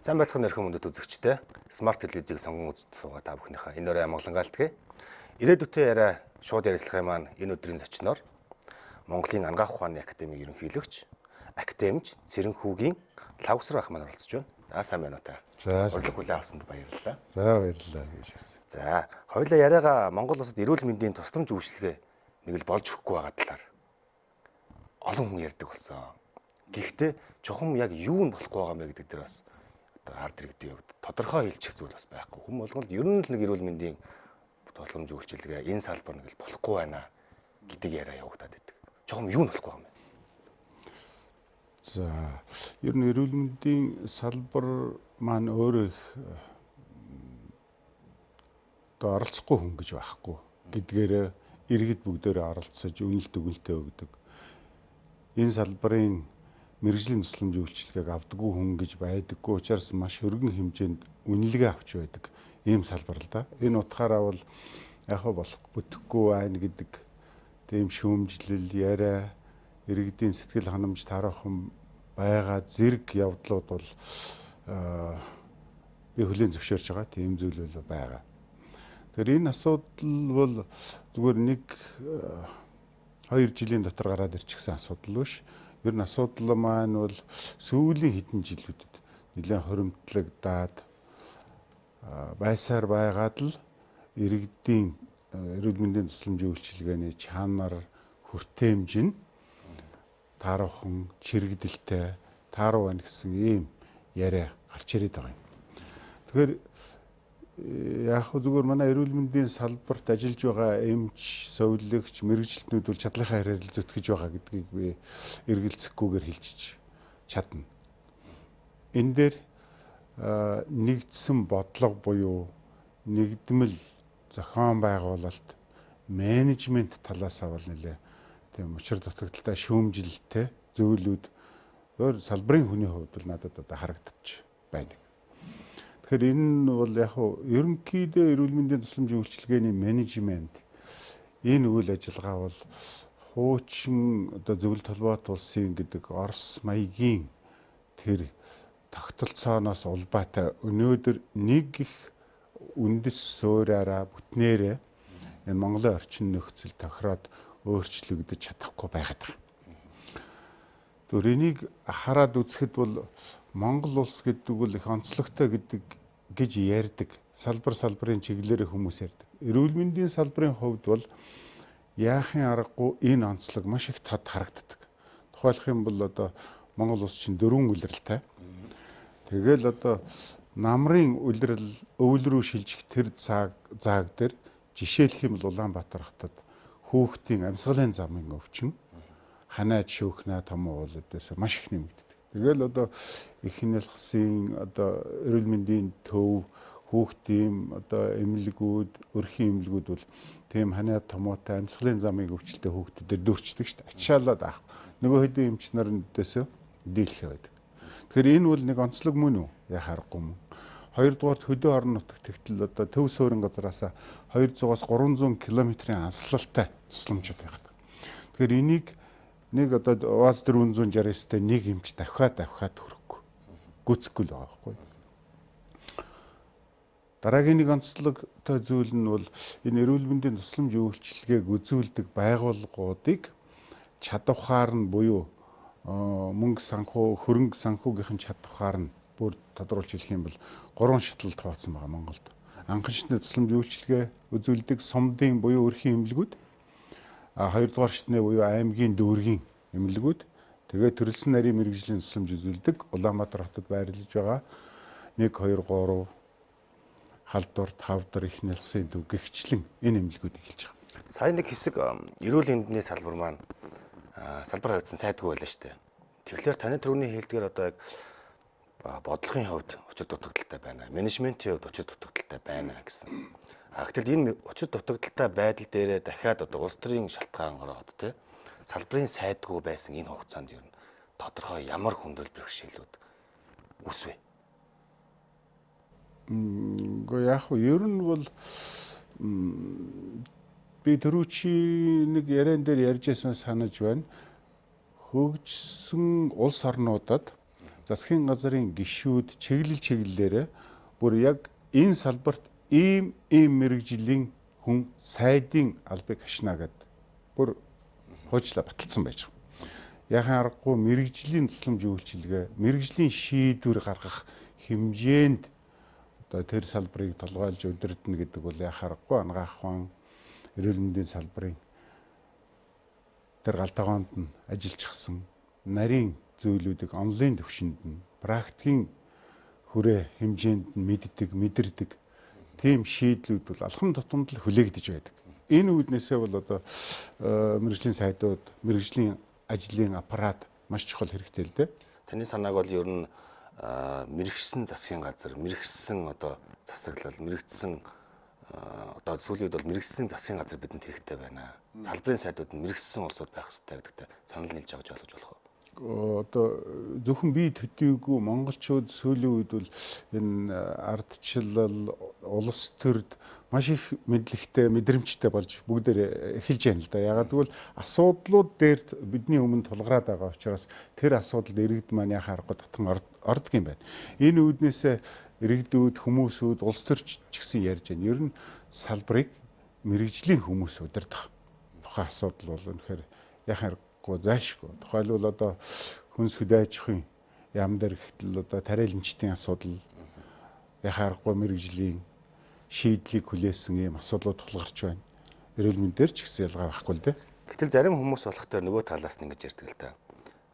Сайн байцгаана өрхөн мөндөд үзэгчтэй. Смарт телевизийг сонгон үзэж суугаа та бүхнийхээ энэ өрөө амгалангаалтгий. Ирээдүйтэй яриа шууд ярилцлагын маань энэ өдрийн зочноор Монголын Ангаах ухааны академийн ерөнхийлөгч, академич Цэрэнхүүгийн Лавгсар ах маань оролцож байна. За сайн байна уу та? За урилга хүлээн авсанд баярлалаа. За баярлалаа гэж хэлсэн. За хоёулаа яриагаа Монгол улсад эрүүл мэндийн тусламж үйлчилгээ нэг л болж өгөхгүй байгаа талаар олон хүн ярьдаг болсон. Гэхдээ чухам яг юу нь болохгүй байгаа юм бэ гэдэг дээр бас ард иргэдийн хувьд тодорхой хэлчих зүйл бас байхгүй. Хүн болгонд ер нь л нэг эрүүл мэндийн тусламж үйлчилгээ энэ салбар нэг л болохгүй байна гэдэг яриа явагдаад байдаг. Чухам юу нь болохгүй юм бэ? За ер нь эрүүл мэндийн салбар маань өөрөө их оролцохгүй хүн гэж байхгүй гэдгээр иргэд бүгдээрээ оролцож үнэлт өгөлтөө өгдөг. Энэ салбарын мэргэжлийн тусламж үйлчилгээг авдаггүй хүн гэж байдаггүй учраас маш хөргөн хэмжээнд үнэлгээ авч байдаг ийм салбар л да. Энэ утгаараа бол яг болох бүтэхгүй байна гэдэг тийм шүүмжлэл яриа иргэдийн сэтгэл ханамж тараахан байгаа зэрэг явдлууд бол би хүлээн зөвшөөрч байгаа тийм зүйл бол байгаа. Тэгэхээр энэ асуудал бол зүгээр 1-2 жилийн дотор гараад ирчихсэн асуудал биш. Ер нь асуудал маань бол сүүлийн хэдэн жилүүдэд нэлээд хоримтлагдаад байсаар байгаад л иргэдийн эрүүл мэндийн тусламжийн үйлчилгээний чанар хүртээмж нь таархан чирэгдэлтэй тааруу байна гэсэн ийм яриа гарч ирээд байгаа юм. Тэгэхээр яг зүгээр манай эрүүл мэндийн салбарт ажиллаж байгаа эмч, совилогч, мэрэгчлэтнүүд бол чадлынхаа хэрээр зүтгэж байгаа гэдгийг би эргэлзэхгүйгээр хэлчих чадна. Энэ дээр нэгдсэн бодлого буюу нэгдмэл зохион байгуулалт, менежмент талаасаа бол нэлээ тийм учир дутагдaltaй шүүмжлэлтэй зөвлөд өөр салбарын хүний хувьд бол надад одоо харагдаж байна. Тэгэхээр энэ бол яг ерөнхийдөө эрүүл мэндийн тусламжийн үйлчилгээний менежмент энэ үйл ажиллагаа бол хуучин одоо зөвлөлт холбоот улсын гэдэг Орос маягийн тэр тогтолцооноос улбаатай өнөөдөр нэг их үндэс суураараа бүтнээрээ энэ Монголын орчин нөхцөл тохироод өөрчлөгдөж чадахгүй байгаад байна. Тэр энийг хараад үзэхэд бол Монгол улс гэдэг бол их онцлогтой гэж ярьдаг. Салбарын чиглэлээр хүмүүс ярьдаг. Эрүүл мэндийн салбарын хувьд бол яахын аргагүй энэ онцлог маш их тод харагддаг. Тухайлах юм бол одоо Монгол улс чинь 4 улиралтай. Тэгэл одоо намрын улирал өвөл рүү шилжих тэр зааг дээр жишээлх юм бол Улаанбаатар хотод хүүхдийн амьсгалын замын өвчин ханаад шүүхнэ том уулуудаас маш их нэмэгддэг. Тэгэл одоо их нэлхсэн одоо эрүүл мэндийн төв хүүхдийн одоо эмнэлгүүд, өрхийн эмнэлгүүд бол тийм ханаад томоотой амьсгалын замыг өвчлөлтэй хүүхдүүдээр дүүрчдэг шүү дээ. Ачаалаад авах. Нөгөө хэдэн эмч нарындээс дийлэх байдаг. Тэгэхээр энэ бол нэг онцлог мөн үү? Яг харахгүй мөн. Хоёрдугаарт хөдөө орон нутагт тэгтэл одоо төв суурин газараас 200-аас 300 км-ийн анслалтай тусламжууд байдаг. Тэгэхээр энийг нэг одоо УАЗ 469-тэй нэг эмч давхаад хүрэхгүй. Гүцэхгүй л байгаа байхгүй. Дараагийн нэг онцлогтой зүйл нь бол энэ эрүүл мэндийн тусламж үйлчилгээг үзүүлдэг байгууллагуудыг чадвараар нь буюу мөнгө санхүү, хөрөнгө санхүүгийнхэн чадвараар нь бүр тодруулж хэлэх юм бол 3 шатлалд хуваацсан байгаа Монголд. Анхны тусламж үйлчилгээ үзүүлдэг сумдын буюу өрхийн эмнэлгүүд, хоёрдугаар шатны буюу аймгийн дүүргийн эмнэлгүүд, тэгээд төрөлсөн нарийн мэргэжлийн тусламж үзүүлдэг Улаанбаатар хотод байрлаж байгаа 1, 2, 3 халдвар, тавдар, их нэлсэн төв гихчлэн энэ эмнэлгүүдийг хэлж байгаа. Сайн нэг хэсэг эрүүл мэндийн салбар маань салбар хавьдсан сайдгүй байлаа шүү дээ. Тэгэхээр таны түрүүний хэлдгээр одоо яг бодлогын хувьд учир дутагдaltaй байна. Менежментийн хувьд учир дутагдaltaй байна гэсэн. Гэтэл энэ учир дутагдaltaй байдал дээрээ дахиад одоо улс төрийн шалтгаан гараад тий салбарын сайдгүй байсан энэ хугацаанд ер нь тодорхой ямар хүндрэл бэрхшээлүүд үсвэ? Гэхдээ яг ер нь бол би түрүүчийн нэг яриан дээр ярьж байсан санаж байна. Хөгжсөн улс орнуудад засгийн газрын гишүүд чиглэлээрээ бүр яг энэ салбарт ийм мэрэгжлийн хүн сайдын албыг хашна гэдэг бүр хуучлаа баталсан байж байгаа. Яхан аргагүй мэрэгжлийн тусламж үйлчилгээ, мэрэгжлийн шийдвэр гаргах хэмжээнд одоо тэр салбарыг толгойлж удирдна гэдэг бол яхан аргагүй анагаахын эрүүл мэндийн салбарын тэр галтгоонд нь ажиллажчихсан нарийн зүйлүүдийг онлайн төвшөнд нь практикийн хүрээ хэмжээнд нь мэдэрдэг тийм шийдлүүд бол алхам тутамд л хүлээгдэж байдаг. Энэ үүднээсээ бол одоо мэрэгжлийн сайдууд, мэрэгжлийн ажлын аппарат маш чухал хэрэгтэй л дээ. Таны санааг бол ер нь мэрэгсэн засгийн газар, мэрэгсэн одоо засаглал, мэрэгсэн одоо сүүлийн үед бол мэрэгсэн засгийн газар бидэнд хэрэгтэй байна. Салбарын сайдууд нь мэрэгсэн улсууд байх хэрэгтэй гэдэгт санал нийлж байгаа гэж ойлгож болох уу? Одоо зөвхөн би төдийгүй монголчууд сүүлийн үед бол энэ ардчлал, улс төрд маш их мэдлэгтэй, мэдрэмжтэй болж бүгдээр эхэлж байна л да. Ягаад гэвэл асуудлууд дээр бидний өмнө тулгараад байгаа учраас тэр асуудалд иргэд маань яхаа аргагүй татан ордог юм байна. Энэ үүднээсээ иргэдүүд, хүмүүсүүд, улс төрч ч гэсэн ярьж байна. Ер нь салбарыг мэрэгжлийн хүмүүс удирдах тухайн асуудал бол үнэхээр яхаа зайшгүй. Тухайлбал одоо хүнс хөдөө аж ахуйн яам дээр гэтэл одоо тариаланчдын асуудал яхаа аргагүй мэрэгжлийн шийдлийг хүлээсэн ийм асуудлууд тулгарч байна. Эрүүл мэндээр ч гэсэн ялгаа байхгүй л дээ. Гэтэл зарим хүмүүс болох дээр нөгөө талаас нь ингэж ярьдаг л да.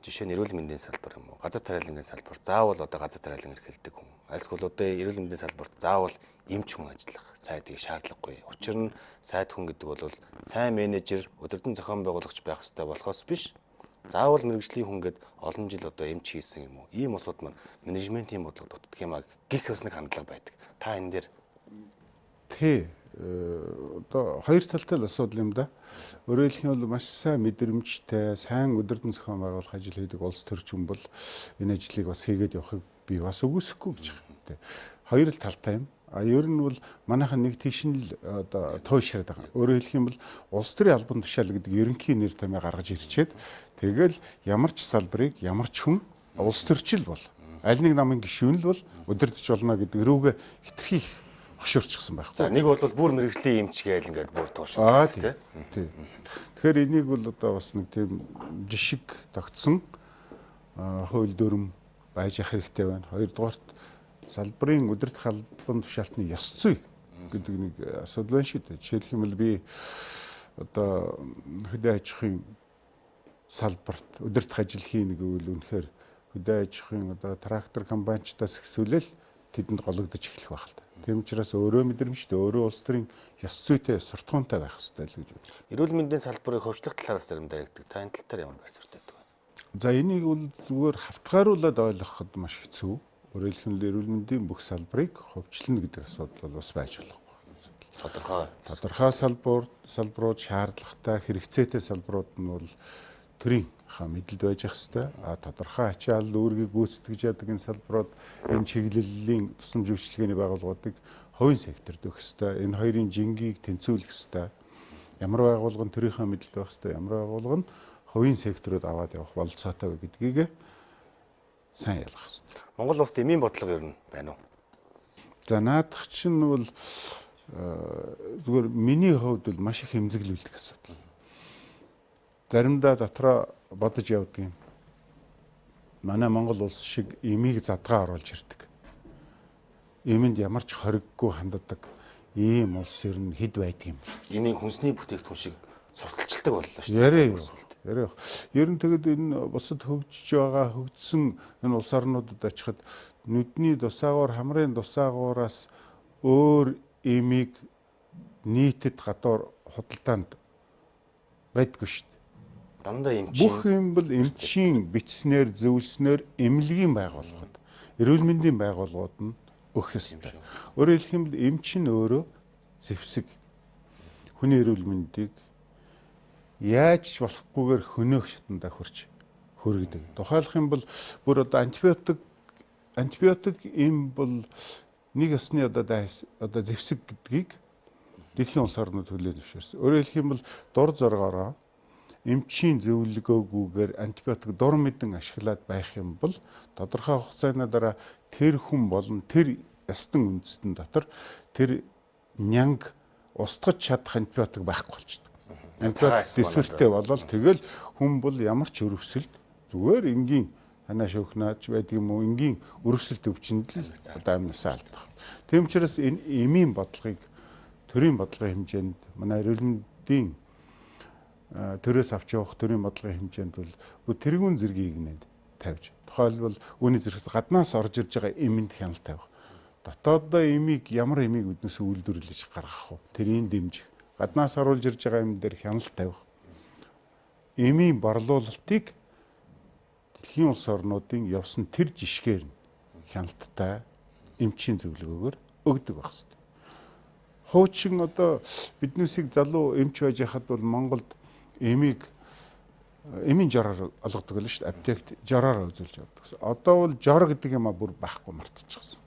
Жишээ нь эрүүл мэндийн салбар юм уу? Газар тариалангийн салбар. Заавал одоо газар тариалан эрхэлдэг хүн. Альсгүй одоо эрүүл мэндийн салбарт заавал эмч хүн ажиллах сайдыг шаардлагагүй. Учир нь сайд хүн гэдэг бол сайн менежер, удирдан зохион байгуулагч байх ёстой болохоос биш. Заавал мэрэгжлийн хүн гээд олон жил одоо эмч хийсэн юм уу? Ийм усуд маань менежментийн бодлого дутдаг юм а гих бас нэг хандлага байдаг. Та энэ дээр одоо хоёр талтай л асуудал юм да. Өөрөөр хэлбэл маш сайн мэдрэмжтэй, сайн удирдан зохион байгуулах ажил хийдэг улс төрчин бол энэ ажлыг бас хийгээд явахыг би бас үгүйсэхгүй гэж байна. Хоёр л талтай юм. Ер нь бол манайхан нэг тийш нь л одоо туйшраад байгаа. Өөрөөр хэлэх юм бол улс төрийн албан тушаал гэдэг ерөнхий нэр томьёо гаргаж ирчээд тэгэл ямар ч салбарыг ямар ч хүн улс төрчил бол аль нэг намын гишүүн л бол удирдах болно гэдэг рүүгээ хитрхи хөшөөрчихсөн байхгүй. За нэг бол бүр мэрэгжлийн эмч гээл ингээд бүр тууштай тийм. Тэгэхээр энийг бол одоо бас нэг тийм жишг тогтсон хууль дүрм байж ах хэрэгтэй байна. Хоёрдугаарт салбарын удирдах албан тушаалтны ёс зүй гэдэг нэг асуудал байна шүү дээ. Жишээлх юм бол би одоо хөдөө аж ахуйн салбарт удирдах ажил хийнэ гэвэл үнэхээр хөдөө аж ахуйн одоо трактор компаниудаас ихсүүлэл тэдэнд гологдож эхлэх байх л та. Тийм учраас өөрөө мэдрэмжтэй, өөрөө улс төрийн ёс зүйтэй, суртахуунтай байх хэрэгтэй л гэж бодлоо. Эрүүл мэндийн салбарыг хөгжлөх талаас заримдаа яригддаг. Та энэ тал дээр ямар байр суурьтай байдаг вэ? За энийг бол зүгээр хавтгааруулаад ойлгоход маш хэцүү. Өөрөөр хэлбэл эрүүл мэндийн бүх салбарыг хөгжлөнө гэдэг асуудал бол бас байж болохгүй. Тодорхой салбарууд шаардлагатай, хэрэгцээтэй салбарууд нь бол төрийн мэдэлд байж ах хэвээр тодорхой ачаал үүргийг гүйцэтгэж яадаг энэ салбарууд энэ чиглэлийн тусламж үйлчилгээний байгууллагуудыг хувийн секторт өгөх хэвээр энэ хоёрын жингийг тэнцвүүлэх хэвээр ямар байгууллага нь төрийнхөө мэдэлд байх хэвээр ямар байгууллага нь хувийн секторууд аваад явах бололцоотой гэдгийг сайн ялгах хэвээр. Монгол улсад эмийн бодлого ер нь байна уу? За наадах чинь бол зүгээр миний хувьд бол маш их хэмзэглүүлдэг асуудал. Заримдаа дотроо бодож явдаг юм. Манай Монгол улс шиг эмийг задгаа оруулж ирдэг. Эмэнд ямар ч хориггүй ханддаг ийм улс ер нь хэд байдаг юм бэ? Эмийн хүнсний бүтээгдэхүүн шиг сурталчилдаг боллоо шүү дээ. Яриа. Ер нь тэгэд энэ бусад хөгжиж байгаа хөгжсөн энэ улс орнуудад очиход нүдний дусаагуур, хамрын дусаагуураас өөр эмийг нийтэд гадуур худалдаанд байдгүй шүү дээ. Дандаа эмчийн бүх юм бол эмчийн бичснээр зөвлснээр эмнэлгийн байгууллагууд, эрүүл мэндийн байгууллагууд нь өгөх ёстой. Өөрөөр хэлэх юм бол эмч нь өөрөө зэвсэг хүний эрүүл мэндийг яаж ч болохгүйгээр хөнөөх шатанда хүргэдэг. Тухайлх юм бол бүр одоо антибиотик эм бол нэг ёсны одоо зэвсэг гэдгийг дэлхийн улс орнууд хүлээн зөвшөөрсөн. Өөрөөр хэлэх юм бол дур зоргоороо эмчийн зөвлөгөөгүйгээр антибиотик дур мэдэн ашиглаад байх юм бол тодорхой хугацааны дараа тэр хүн болон тэр ястан үндэстэн дотор тэр нянг устгаж чадах антибиотик байхгүй болчихдог. Антибиотик диспертэй болол тэгэл хүн бол ямар ч өрөвсөлд зүгээр энгийн ханаа шүүхнаач байдаг юм уу энгийн өрөвсөлт өвчнөд л одоо амнасаа алдах. Тийм учраас энэ эмийн бодлогыг төрийн бодлогын хэмжээнд манай эрүүл мэндийн төрөөс авч явах төрийн бодлогын хэмжээнд бол тэрүүн зэргийг нэд тавьж. Тухайлбал үүний зэрэгс гаднаас орж ирж байгаа эмэнд хяналт тавих. Дотооддоо эмийг ямар эмийг үднэс үйлдвэрлэж гаргах вэ? Тэрийг дэмжих. Гаднаас оруулж ирж байгаа эм дээр хяналт тавих. Эмийн борлуулалтыг дэлхийн улс орнуудын явсан тэр жишгээр нь хяналттай эмчийн зөвлөгөөгөөр өгдөг байх хэрэгтэй. Хуучин одоо биднээсийг залуу эмч байж хахад бол Монголд эмийн жороор олгодог л шүү дээ. Аптект жороор үзүүлж явдаг. Одоо бол жор гэдэг юм а бүр байхгүй мартчихсан.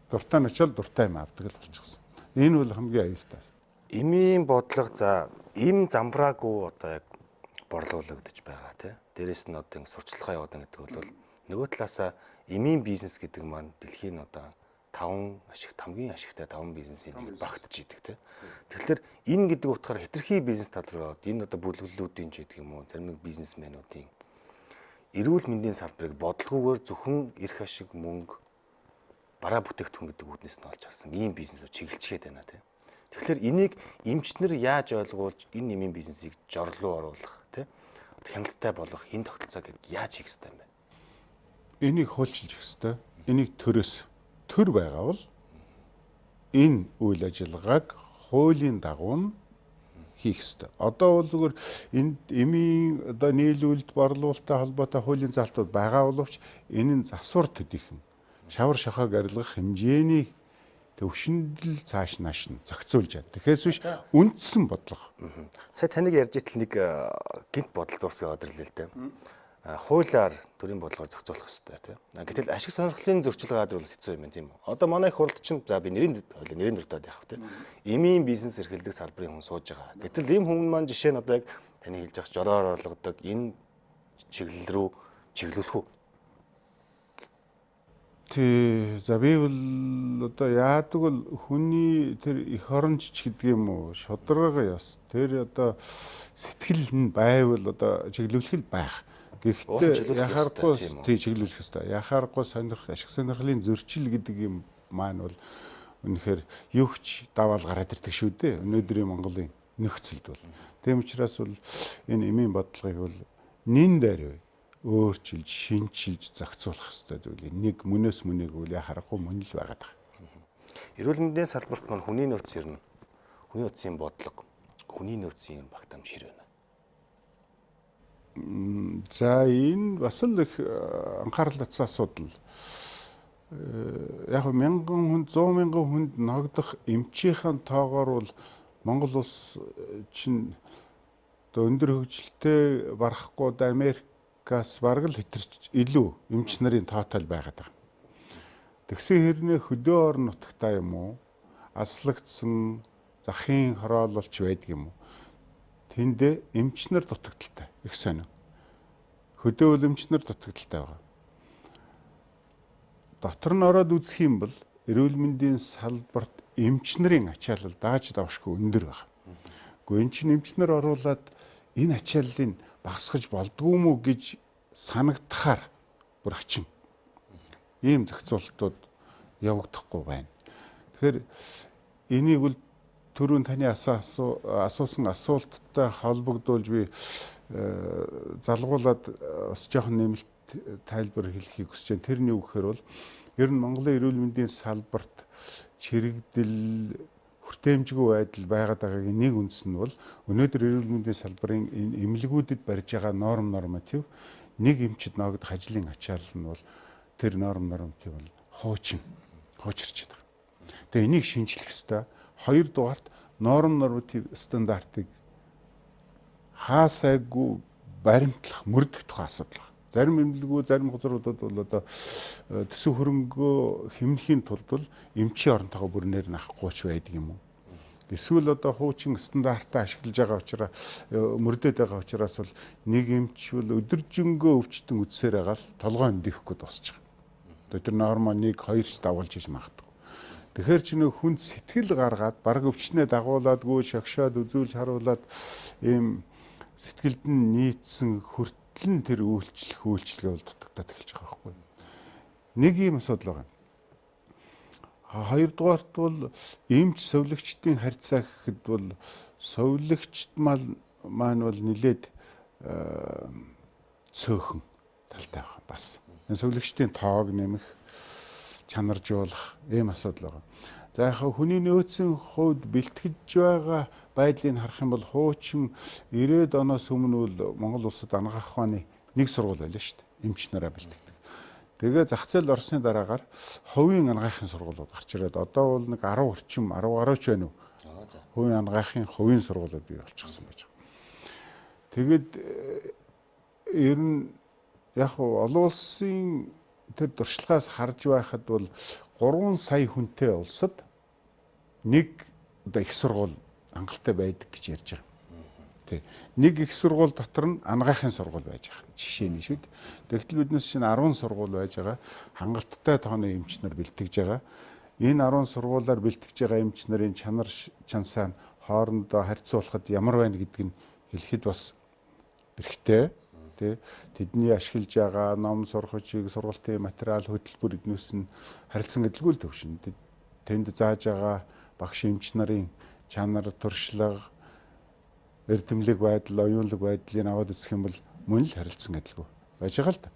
Дуртай нь очил дуртай юм авдаг л болчихсон. Энэ бол хамгийн аюултай. Эмийн бодлого за эм замбраагүй одоо яг борлуулагдаж байгаа тий. Дээрээс нь одоо сурчлагаа явуулна гэдэг бол нөгөө талаасаа эмийн бизнес гэдэг маань дэлхийн одоо хамгийн ашигтай 5 бизнесийн нэг багтж идэг тий. Тэгэхээр энэ гэдэг утгаараа хэтэрхий бизнес тал руу энэ одоо бүлэглэлүүдийн ч гэдэг юм уу зарим нэг бизнесмэнүүдийн эрүүл мэндийн салбарыг бодлогоогоор зөвхөн эрх ашиг мөнгө бараа бүтээгдэхүүн гэдэг үүднээс нь олж харсан ийм бизнесүүд чиглэлчгээд байна тий. Тэгэхээр энийг эмчнэр яаж ойлгуулж энэ нэмийн бизнесийг жорлуу оруулах тий хяналттай болгох энэ тогтолцоо гэдэг яаж хийх ёстой юм бэ? Энийг хуульчилж хийх ёстой. Энийг төр байгаа бол энэ үйл ажиллагааг хуулийн дагуу хийх ёстой. Одоо бол зүгээр энд эмийн одоо нийлүүлэлт борлуулалттай холбоотой хуулийн залтууд байгаа боловч энэ нь засвар төдийхөн шавар шохойг арилгах хэмжээний төвшөндөл цааш нааш нь зохицуулж чад. Тэгэхээс биш үндсэн бодлого. Сая таныг ярьж итэл нэг гинт бодол зурсгаа өдөрлөө л дээ. Хуулиар төрийн бодлогоор зохицуулах хэрэгтэй тийм. Гэтэл ашиг сонирхлын зөрчил гадар бол хэцүү юм тийм үү. Одоо манай их хуралд чинь за би нэрийн дуртаад явах тийм. Эмийн бизнес эрхэлдэг салбарын хүн сууж байгаа. Гэтэл ийм хүмүүс маань жишээ нь одоо яг таны хэлж байгаа жороор орлогодог энэ чиглэл рүү чиглүүлэх үү? За би бол одоо яадаг бол хүний тэр эх оронч гэдэг юм уу шударга яс тэр одоо сэтгэл нь байвал одоо чиглүүлэх л байх. Гэхдээ яхаарахгүй тий чиглүүлэх ёстой. Яхаарахгүй ашиг сонирхлын зөрчил гэдэг юм маань бол үнэхээр юуч даваал гараад ирдэг шүү дээ. Өнөөдрийн Монголын нөхцөлд бол. Тийм учраас бол энэ эмийн бодлогыг бол нин дээр өөрчилж, шинчилж, зохицуулах хэрэгтэй зүйл. Нэг мөнөөс мөнийг үл яхахгүй мөн л байгаад байгаа. Эрүүл мэндийн салбарт маань хүний нөөц ирнэ. Хүний нөөцийн бодлого, хүний нөөцийн багтаамж хэр байна? За энэ бас л их анхаарал татсан асуудал. Яг 1000 хүнд 100 мянган хүнд ногдох эмчийнхэн тоогоор бол Монгол улс чинь өндөр хөгжилтэй барахгүй Америкаас бараг л хэтэрч илүү эмч нарын тоотой байгаад байгаа. Тэгсэн хэрнээ хөдөө орон нутагтаа юм уу? Аслагдсан захын хороололч байдаг юм уу? Тэндээ эмчнэр дутагдaltaй их сонио. Хөдөө эмчнэр дутагдaltaй байгаа. Дотор нь ороод үзэх юм бол эрүүл мэндийн салбарт эмчнэрийн ачаалал дааж давшгүй өндөр байна. Гэхдээ эн чинь эмчнэр оруулаад энэ ачааллыг багасгаж болдгоо мүү гэж санагдахаар бүр ачин. Ийм зохицуултууд явагдахгүй байна. Тэгэхээр энийг бол түрүүн таны асуусан асуулттай холбогдуулж би залгуулад бас жоохон нэмэлт тайлбар хэлхийг хүсэж байна. Тэрний үг гэхээр бол ер нь Монголын эрүүл мэндийн салбарт чирэгдэл хүртээмжгүй байдал байгаад байгаагийн нэг үндэс нь бол өнөөдөр эрүүл мэндийн салбарын энэ эмнэлгүүдэд барьж байгаа норматив нэг эмчид ногдох ажлын ачаалал нь бол тэр норматив бол хуучирч байгаа. Тэгээ энийг шинжлэх ёстой. Хоёрдугаарт норматив стандартыг хаасайгүй баримтлах, мөрдөх тухай асуудал байна. Зарим эмнэлгүүд, зарим газруудад бол одоо төсөв хөрөнгөө хэмнэхийн тулд бол эмчийн оронтойгоо бүрнээр нь авахгүй ч байдаг юм уу. Эсвэл одоо хуучин стандартаа ашиглаж байгаа учраас мөрдөд байгаа учраас бол нэг эмч бол өдөржингөө өвчтөн үдсээр байгаа л толгой өндихгүй дуусчих. Тэр норма 1-2 ч дагуулж иж магадгүй. Тэгэхээр чи нөх хүнд сэтгэл гаргаад баг өвчнээ дагууладгүй шогшоод үзүүлж харуулад ийм сэтгэлд нь нийцсэн хүртлэн тэр үйлчлэгээ бол дутагдаад эхэлж байгаа байхгүй. Нэг ийм асуудал байгаа. Хоёрдугаарт бол эмч совлогчдын харьцаа гэхэд бол совлогчд маань бол нилээд цөөхөн талтай байгаа бас. Энэ совлогчдын тоог нэмэх, чанаржуулах ийм асуудал байгаа. За яг хүний нөөцийн хувьд бэлтгэж байгаа байдлыг харах юм бол хуучин 90-ад оноос өмнө бол Монгол улсад анагаах ухааны нэг сургууль байлаа шүү дээ. Эмч нараа бэлтгэдэг. Тэгээ зах зээл орсны дараагаар хувийн анагаахын сургуулиуд гарч ирээд одоо бол нэг 10 орчим 10 гаруйч байна уу? Хувийн анагаахын хувийн сургуулиуд бий болчихсон байж байгаа. Тэгэд ер нь яг олон улсын тэр дуршлагаас харж байхад бол 3 сая хүнтэй улсад нэг одоо их сургууль хангалттай байдаг гэж ярьж байгаа. Нэг их сургууль дотор нь анагаахын сургууль байж байгаа. Жишээний шүү дээ. Тэгтэл биднес чинь 10 сургууль байж байгаа. Хангалттай тооны эмч нар бэлтгэж байгаа. Энэ 10 сургуулиар бэлтгэж байгаа эмч нарын чанар чансаа хоорондоо харьцуулахад ямар байна гэдгийг хэлэхэд бас хэрэгтэй. Тэдний ашиглаж байгаа ном сургачийг сургалтын материал хөтөлбөр эднээс нь харилцан эдлгүүл төвшин. Тэнд зааж байгаа багш эмч нарын чанар туршлага эрдэмлэг байдал, оюунлаг байдлыг аваад үзэх юм бол мөн л харилцан адилгүй байж байгаа л да.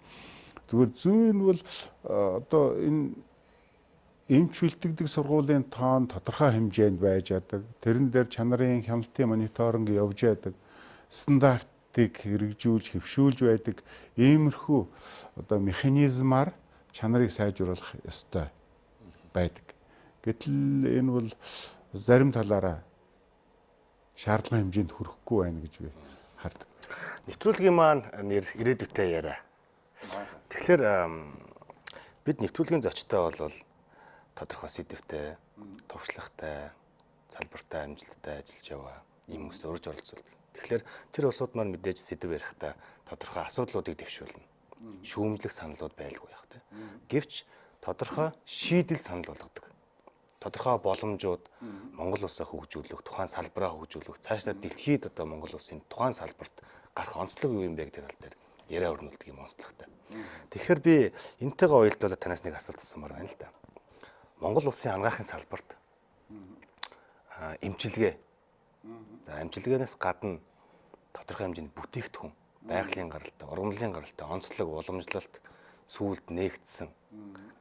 Зүгээр зүүн бол одоо энэ эмч бэлтгэдэг сургуулийн тоон тодорхой хэмжээнд байж яадаг. Тэрэн дээр чанарын хяналтын мониторинг явж яадаг. Стандартыг хэрэгжүүлж, хэвшүүлж байдаг. Иймэрхүү одоо механизмаар чанарыг сайжруулах ёстой байдаг. Гэтэл энэ бол зарим талаараа шаардлага хэмжээнд хүрэхгүй байна гэж би хардаг. Нэвтрүүлгийн маань нэр ирээдүйтэй яриа. Тэгэхээр бид нэвтрүүлгийн зочтой бол тодорхой сэдвтэй, туршлагатай, салбартай, амжилттай ажиллаж яваа ийм хүмүүс урьж оролцуулдаг. Тэгэхээр тэр улсууд маань мэдээж сэдв ярихдаа тодорхой асуудлуудыг дэвшүүлнэ. Шүүмжлэх саналууд байлгүй яг тэ. Гэвч тодорхой шийдэл санал болгодог. Тодорхой боломжууд Монгол улсаа хөгжүүлэх, тухайн салбараа хөгжүүлэх, цаашдаа дэлхийд одоо Монгол улсын тухайн салбарт гарах онцлог юу юм бэ гэдэг тал дээр яриа өрнүүлдэг юм онцлогтой. Тэгэхээр би энтэйгээ уялдуулаад танаас нэг асуулт асуумаар байна л да. Монгол улсын анагаахын салбарт эмчилгээ. За эмчилгээнээс гадна тодорхой хэмжээний бүтээгдэхүүн, байгалийн гаралтай, ургамлын гаралтай, онцлог, уламжлалт сүүлд нээгдсэн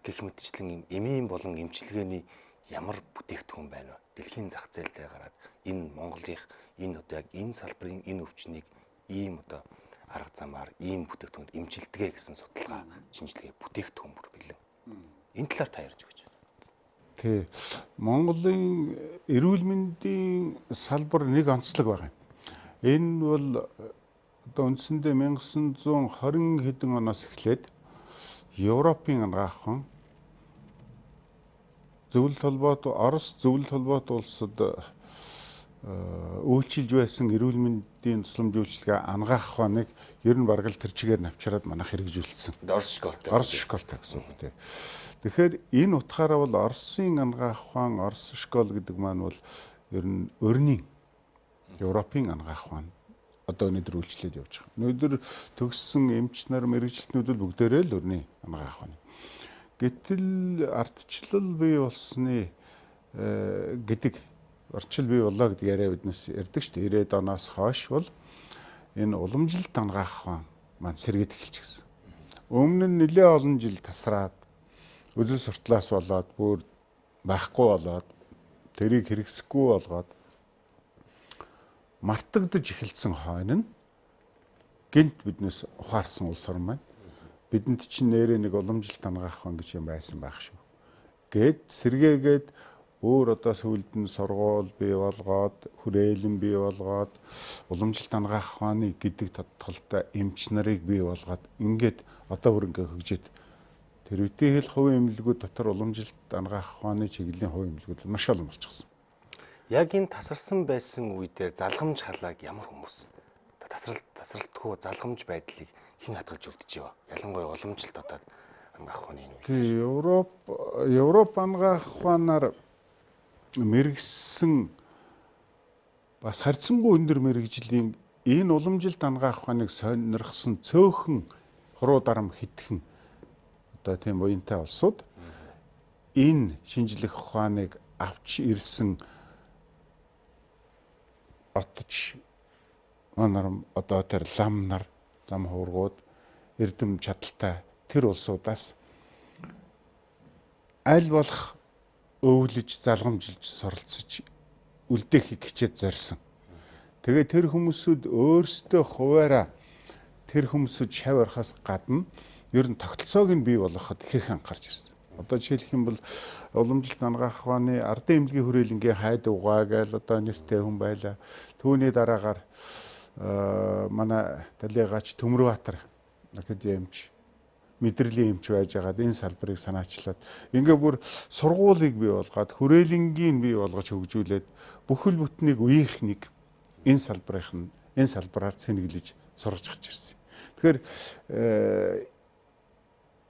гэх мэтчлэн эмийн болон эмчилгээний ямар бүтээгдэхүүн байна вэ? Дэлхийн зах зээл дээр гараад энэ Монголынх энэ одоо яг энэ салбарын энэ өвчнийг ийм одоо арга замаар ийм бүтээгдэхүүнд эмчилдэгэ гэсэн судалгаа, шинжилгээ бүтээгдэхүүн бүр бэлэн. Энэ талаар та ярьж өгч. Тий. Монголын эрүүл мэндийн салбар нэг онцлог байгаа юм. Энэ бол одоо үндсэндээ 1920 хэдэн оноос эхлээд Европын анагаах ухаан зөвлөлт холбоот Орос зөвлөлт холбоот улсад үйлчилж байсан эрүүл мэндийн тусламж үйлчилгээ анагаах ухааныг ер нь бараг л тэр чигээр навчраад манайх хэрэгжүүлсэн. Орос школтой. Орос школтой гэсэн үг тийм. Тэгэхээр энэ утгаараа бол Оросын анагаах ухаан, Орос школ гэдэг маань бол ер нь өрний Европын анагаах ухаан одоо өнөөдөр үйлчлээд явж байгаа. Өнөөдөр төгссөн эмч нар мэрэгчлэтнүүд бол бүгдээрээ л өрний анагаах ухаан. Гэтэл ардчлал бий болсны гэдэг орчил бий боллоо гэдэг яриа биднес ярьдаг шүү дээ. 90-ад оноос хойш бол энэ уламжлалт анагаах ухаан маань сэргээд эхэлчихсэн. Өмнө нь нэлээд олон жил тасраад үзэл суртлаас болоод бүр байхгүй болоод тэрийг хэрэгсэхгүй болгоод мартагдаж эхэлсэн хойно нь гэнт биднес ухаарсан улс орн маань бидэнд чинь нэрээ нэг уламжлалт анагаах ухаан гэж юм байсан байх шүү. Гэт сэргээгээд өөр одоо сүүлд нь сургууль бий болгоод хүрээлэн бий болгоод уламжлалт анагаах ухааны гэдэг тодтолтой эмч нарыг бий болгоод ингээд одоо бүр ингээ хөгжөөд тэр үеийн хувийн эмнэлгүүд дотор уламжлалт анагаах ухааны чиглэлийн хувийн эмнэлгүүд маш олон болчихсон. Яг энэ тасарсан байсан үе дээр залгамж халааг ямар хүмүүс тасралтгүй залгамж байдлыг хэн хадгалж үлдэж яв. Ялангуяа уламжлалт одоо ангаах ухааны энэ үе. Тий, Европ ангаах ухаанаар мэрэгсэн бас харьцангуй өндөр мэрэгжлийн энэ уламжилт ангаах ухааныг сонирхсан цөөхөн хуруу дарам хитгэн одоо тийм уянтай улсууд энэ шинжлэх ухааныг авч ирсэн отч манар одоо тэр лам хуургууд эрдэм чадaltaй тэр улсуудаас аль болох өвлөж залгамжилж суралцж үлдээхийг хичээд зорьсон. Тэгээд тэр хүмүүсүүд өөрсдөө хуваараа тэр хүмүүсүүд шав орохоос гадна ер нь тогтолцоог нь бий болгоход их анхаарч ирсэн. Одоо жишээлх юм бол уламжилт ангаах ухааны ардын эмнэлгийн хүрээлэнгийн хайд угаа гээл одоо нэртэй хүн байлаа. Түүний дараагаар манай Далигач Төмөрбаатар академич мэдрэлийн эмч байж байгаад энэ салбарыг санаачлаад ингээ бүр сургуулийг бий болгоод хүрээлэнгийн бий болгож хөгжүүлээд бүхэл бүтнийг үеийнхнийг энэ салбараар цэнэглэж сургаж гарч ирсэн. Тэгэхээр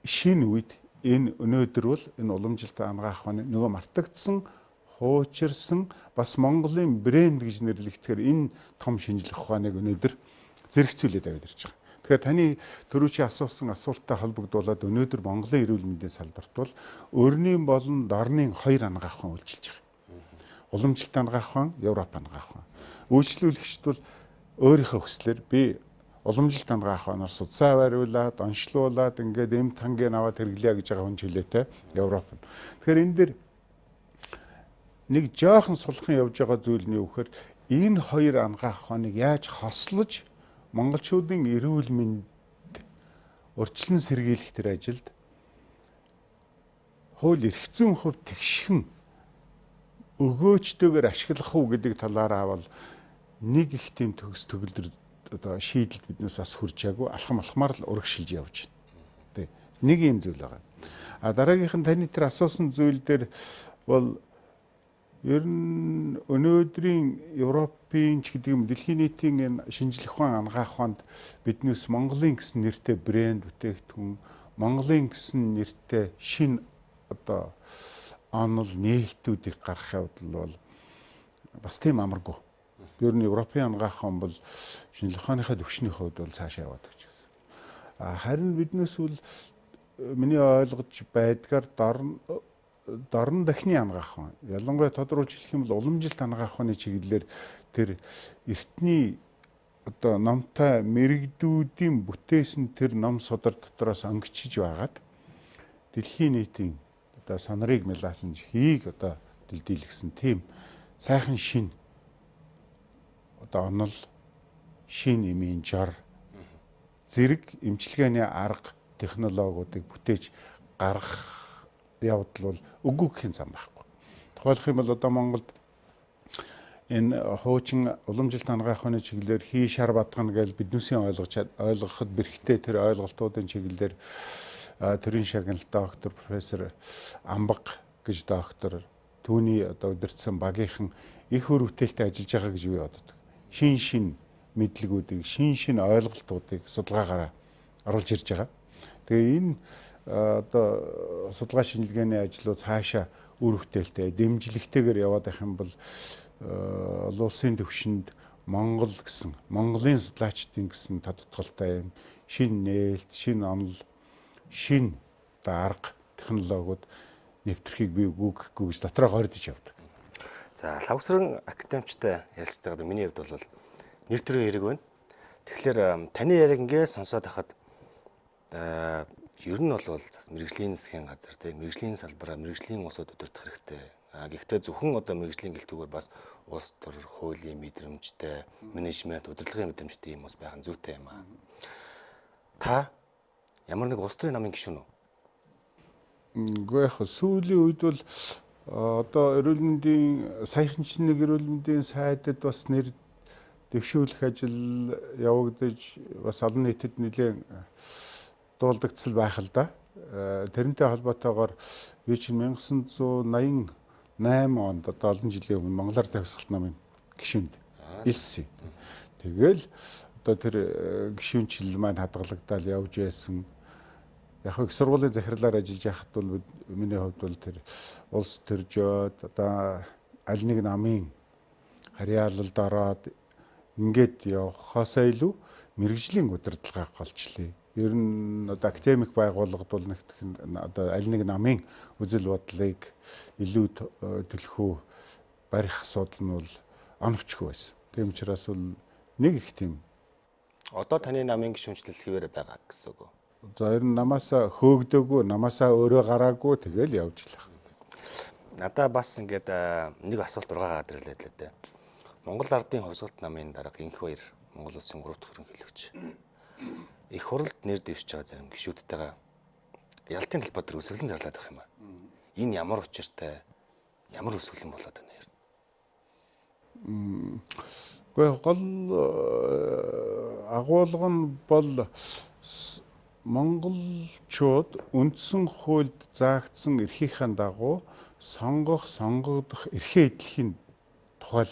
шинэ үед энэ өнөөдөр бол энэ уламжилт ангаах ухааны нөгөө мартагдсан хуучирсан бас Монголын брэнд гэж нэрлэгдэхээр энэ том шинжлэх ухааныг өнөөдөр зэрэгцүүлээд аваад ирж байгаа. Тэгэхээр таны түрүүчийн асуусан асуулттай холбогдуулаад өнөөдөр Монголын эрүүл мэндийн салбарт бол өрнийн болон дорны хоёр ангаах ухаан үйлчилж байгаа. Уламжилт ангаах ухаан, Европ ангаах ухаан. Үйлчлүүлэгчд бол өөрийнхөө хүслээр би уламжилт ангаах ухаанаар судсаа бариулаад, онцлуулаад ингээд эм тангийг аваад хэрэглэе гэж байгаа хүн жилээтэй Европ. Тэгэхээр энэ дэр нэг жоохон сулхан явж байгаа зүйл нь юу гэхээр энэ хоёр ангаах ухааныг яаж хослож монголчуудын эрүүл мэнд урьдчилан сэргийлэх тэр ажилд хууль эрх зүйн хувь тэгшхэн өгөөчтэйгээр ашиглах уу гэдэг талаараа бол нэг их тийм төгс төгөлдөр одоо шийдэлд биднээс бас хүрчээгүй алхамаар л урагшилж явж байна. Тэ. Нэг юм зүйл байгаа. А дараагийнх нь таны тэр асуусан зүйл дээр бол ер нь өнөөдрийн Европын ч гэдэг юм дэлхийн нийтийн энэ шинжлэх ухаан ангаах ухаанд биднээс Монголын гэсэн нэртэй брэнд бүтээгдэхүүн, Монголын гэсэн нэртэй шин одоо онол нээлтүүдийг гаргахын хувьд бол бас тийм амаргүй. Ер нь Европын ангаах ухаан бол шинжлэх ухааныхаа түвшний хувьд бол цаашаа яваад гэж байна. Харин биднээс бол миний ойлгож байдгаар дорн дахны ангаах ухаан. Ялангуяа тодруулж хэлэх юм бол уламжилт ангаах ухааны чиглэлээр тэр эртний одоо номтой мэрэгдүүдийн бүтээсэн тэр ном судар дотроос өнгөчж байгаад дэлхийн нийтийн одоо сонорыг мэлаасан хийг одоо дэлдийлгсэн тийм сайхан шин одоо онол шин эмийн жор зэрэг эмчилгээний арга технологиудыг бүтээж гаргах явдал бол үгүй гэхин зам байхгүй. Тухайлх юм бол одоо Монголд энэ хуучин уламжилт ангаах ухааны чиглэлээр хий шар бадгана гэж биднээсээ ойлгоход бэрхтээ тэр ойлголтуудын чиглэлээр төрийн шагналт доктор профессор Амбаг гэж доктор түүний одоо удирдсан багийнхан их өр бүтээлтэй ажиллаж байгаа гэж би боддог. Шин мэдлэгүүдийг, шин ойлголтуудыг судалгаагаараа оруулж ирж байгаа. Тэгээ энэ одоо судалгаа шинжилгээний ажлууд цаашаа үр бүтээлтэй, дэмжлэгтэйгээр яваад байх юм бол олон улсын түвшинд Монгол гэсэн, Монголын судлаачдын гэсэн тодтголтой юм шин нээлт, шин онол, шин арга технологиуд нэвтрхийг би үгүйхгүй гэж дотроо гордож явдаг. За лавсран академичтай ярилцдаг миний хувьд бол нэр төрийн хэрэг байна. Тэгэхээр таны яриаг ингээ сонсоод хахад ер нь бол мэрэгжлийн засгийн газар тийм мэрэгжлийн салбараа мэрэгжлийн улсууд удирдах хэрэгтэй. Гэхдээ зөвхөн одоо мэрэгжлийн гэлтүүгээр бас улс төр, хуулийн мэдрэмжтэй, менежмент, удирдлагын мэдрэмжтэй юм ус байх нь зүйтэй юм аа. Та ямар нэг улс төрийн намын гишүүн үү? Гэхдээ яг сүүлийн үед бол одоо эрүүл мэндийн саяхан нэг эрүүл мэндийн сайдад бас нэр дэвшүүлэх ажил явагдаж бас олон нийтэд нэлээд дуулдагдсал байх л да. Тэрнтэй холбоотойгоор би чинь 1980 8 онд одоо олон жилийн өмнө Монголоор тавьсгалт намын гишүүнд илсэн. Тэгэл одоо тэр гишүүнчил маань хадгалагдаад явж байсан. Яг их сургуулийн захирлаар ажиллаж байхад бол миний хувьд бол тэр улс төржөөд одоо аль нэг намын харьяалалд ороод ингээд явахаасаа илүү мэрэгжлийн удирдлагаа голчлээ. Ер нь одоо академик байгууллагад бол одоо аль нэг намын үзэл бодлыг илүү төлөхөө барих асуудал нь бол оновчгүй байсан. Тийм учраас бол нэг их тийм. Одоо таны намын гишүүнчлэл хэвээр байгаа гэсэн үг үү? За ер нь намаасаа хөөгдөөгүй, намаасаа өөрөө гараагүй тэгэл явж л байна. Надаа бас ингээд нэг асуулт ургаагаад ирлээ л дээ. Монгол Ардын хувьсгалт намын дарга Инх Баяр Монгол Улсын 3 дахь ерөнхийлөгч. Их хурлд нэр дэвшиж байгаа зарим гишүүдтэйгээ ялтын талбай дээр үсгэлэн зарлаад байх юм аа. Энэ ямар учиртай, ямар үсгэлэн болоод байна юм? Гэхдээ гол агуулга нь бол монголчууд үндсэн хуульд заагдсан эрхийнхээ дагуу сонгогдох эрхээ эдлэхийн тухай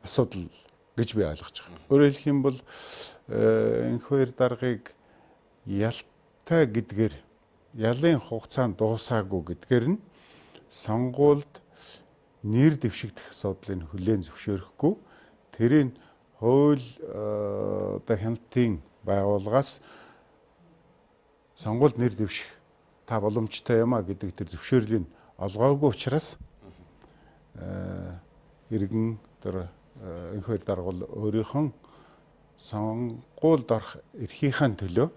асуудал гэж би ойлгож байгаа. Өөрөөр хэлэх юм бол Инх Баяр даргыг ялтай гэдгээр ялын хугацаанд дуусаагүй гэдгээр нь сонгуульд нэр дэвшигдэх асуудлыг хүлээн зөвшөөрөхгүй тэрийн хууль одоо хяналтын байгууллагаас сонгуульд нэр дэвших та боломжтой юм а гэдэг тэр зөвшөөрлийг олгоогүй учраас иргэн тэр Инх Баяр дарга бол өөрийнхөө сонгуульд орох эрхийнхээ төлөө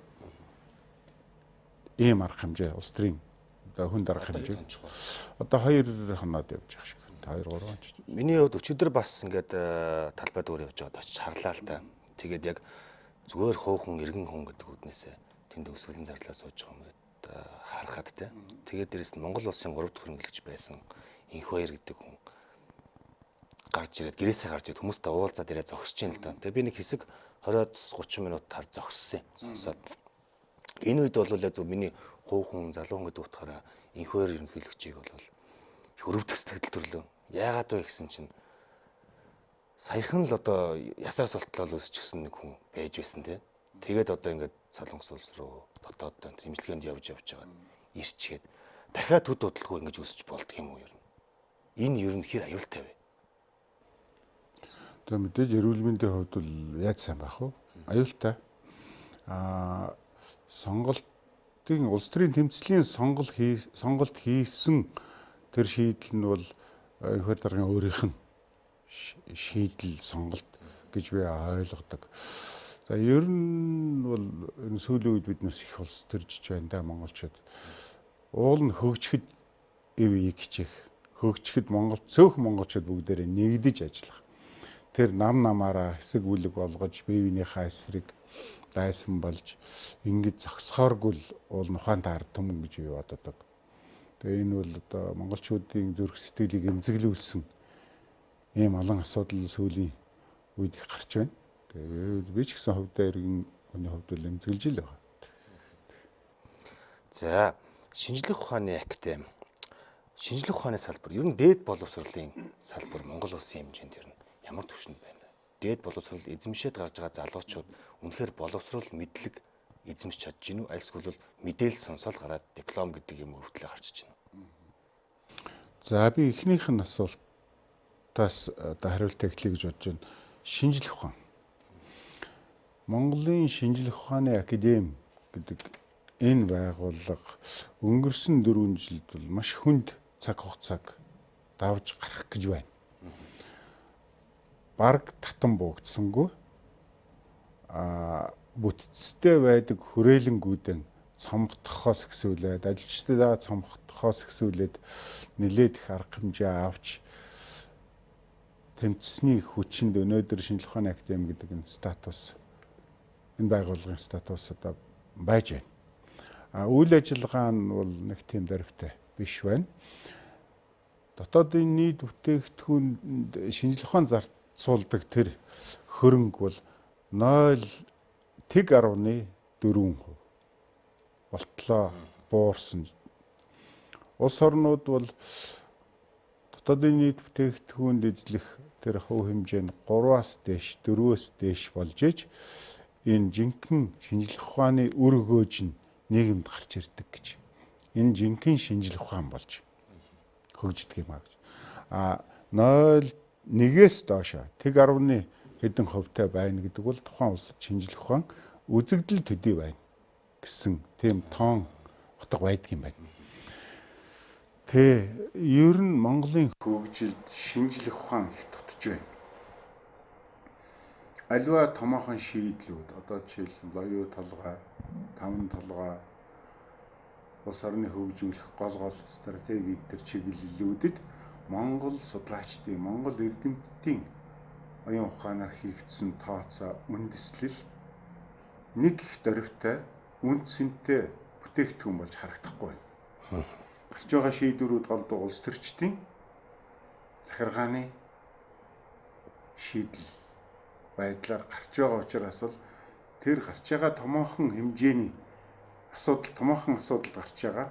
ийм арга хэмжээ улс төрийн одоо хүн дарга хэмжээ одоо 2 хоноод явж байгаа шиг 2 3 он. Миний хувьд өчигдөр бас ингээд талбай дээр явж байгаад очиж харлаа л та. Тэгээд яг зүгээр хөөхөн иргэн хүн гэдэг үднээсээ тэнд өсвөлэн зарлаа сууж байгаа юм харахад те. Тэгээд дээрэс нь Монгол Улсын 3 дахь хөрөнгөлөгч байсан Инх Баяр гэдэг хүн гарч ирээд гэрээсээ гарч ирээд хүмүүстэй уулзаад ирээд зогсож юм л да. Тэгээд би нэг хэсэг 20-30 минут тар зогссон. Сонсоод энэ үед бол яг зөв миний хөөхөн залуу хүн гэдэг утгаараа Инх Баяр ерөнхийлөгчийг бол их өрөвдөх сэтгэл төрлөө. Яагаад вэ гэсэн чинь саяхан л одоо ясаар султлал өсчихсэн нэг хүн байж байсан те. Тэгээд одоо ингээд Солонгос улс руу дотооддоо имжлэгэнд явж байгаа. Ирчгээд дахиад төд удалгүй ингэж өсөж болдго юм уу ер нь? Энэ ер нь хэр аюултай вэ? За мэдээж эрүүл мэндийн хувьд бол яаж сайн байх вэ? Аюултай. Сонголтын улс төрийн тэмцлийн сонголт хийсэн тэр шийдэл нь бол Инх Баяр даргын өөрийнх нь шийдэл сонголт гэж би ойлгодог. За ер нь бол энэ сүүлийн үед биднээс их улс төрж байна да монголчууд. Уул нь хөгжихэд ив хичээх, хөгжихэд цөөхөн монголчууд бүгдээрээ нэгдэж ажиллах. Тэр намаараа хэсэг бүлэг болгож бие биенийхээ эсрэг дайсан болж ингэж зогсохооргүй л уул нухаан таар түмэн гэж би боддог. Тэгээ энэ бол одоо монголчуудын зүрх сэтгэлийг эмзэглүүлсэн ийм олон асуудал сүүлийн үед их гарч байна. Тэгээ би ч гэсэн хувьдаа иргэн хүний хувьд бол эмзэглэж л байгаа. За, шинжлэх ухааны акт шинжлэх ухааны салбар ер нь дээд боловсролын салбар Монгол улсын хэмжээнд ер нь ямар түвшинд байна вэ? Дээд боловсрол эзэмшээд гарч байгаа залуучууд үнэхээр боловсрол мэдлэг эзэмшиж чадж гинүү? Альсгүй бол мэдээлэл сонсоод гараад диплом гэдэг юм өвтлөө гарч иж байна. За би эхнийх нь асуултаас одоо хариултаа эхлэе гэж бодож байна. Шинжлэх ухаан. Монголын шинжлэх ухааны академи гэдэг энэ байгууллага өнгөрсөн 4 жилд бол маш хүнд цаг хугацааг давж гарах гэж байна. Бараг татан буугдсангүй бүтцтэй байдаг хүрээлэнгүүдэн цомгдохоос ихсүүлээд ажилчдаа цомгдохоос ихсүүлээд нэлээд их арга хэмжээ авч тэмцсний хүчинд өнөөдөр шинжлэх ухааны академи гэдэг энэ статус энэ байгууллагын статус одоо байж байна. Үйл ажиллагаа нь бол нэг тийм дарвтай биш байна. Дотоодын нийт бүтээгдэхүүн шинжлэх ухаан зарцуулдаг тэр хөрөнгө бол 0.1.4% болтлоо буурсан. Улс орнууд бол дотоодын нийт бүтээгдэхүүнд эзлэх тэр хувь хэмжээ нь 3-аас дээш, 4-өөс дээш болж иж энэ жинхэнэ шинжлэх ухааны үр өгөөж нь нийгэмд гарч ирдэг гэж. Энэ жинхэнэ шинжлэх ухаан болж хөгждөг юм а гэж. 0.1-ээс доошо тэг 10-ны хэдэн хувьтай байна гэдэг бол тухайн улсад шинжлэх ухаан үзэгдэл төдий байна гэсэн тийм тоон утга байдаг юм байна. Тэ ер нь Монголын хөгжилд шинжлэх ухаан их дутж байна. Аливаа томоохон шийдлүүд одоо жишээлбэл оюу толгой, таван толгой, улс орны хөгжүүлэх гол стратеги төр чиглэлүүдэд Монгол судлаачдын, Монгол эрдэмтдийн оюун ухаанаар хийгдсэн тооцоо үндэслэл нэг их дөрвтэй үндсэнтэй бүтээгдэхүүн болж харагдахгүй байна. Гарч байгаа шийдвэрүүд голдуу улс төрчдийн захиргааны шийдэл байдлаар гарч байгаа учраас бол тэр гарч байгаа томоохон хэмжээний томоохон асуудал гарч байгаа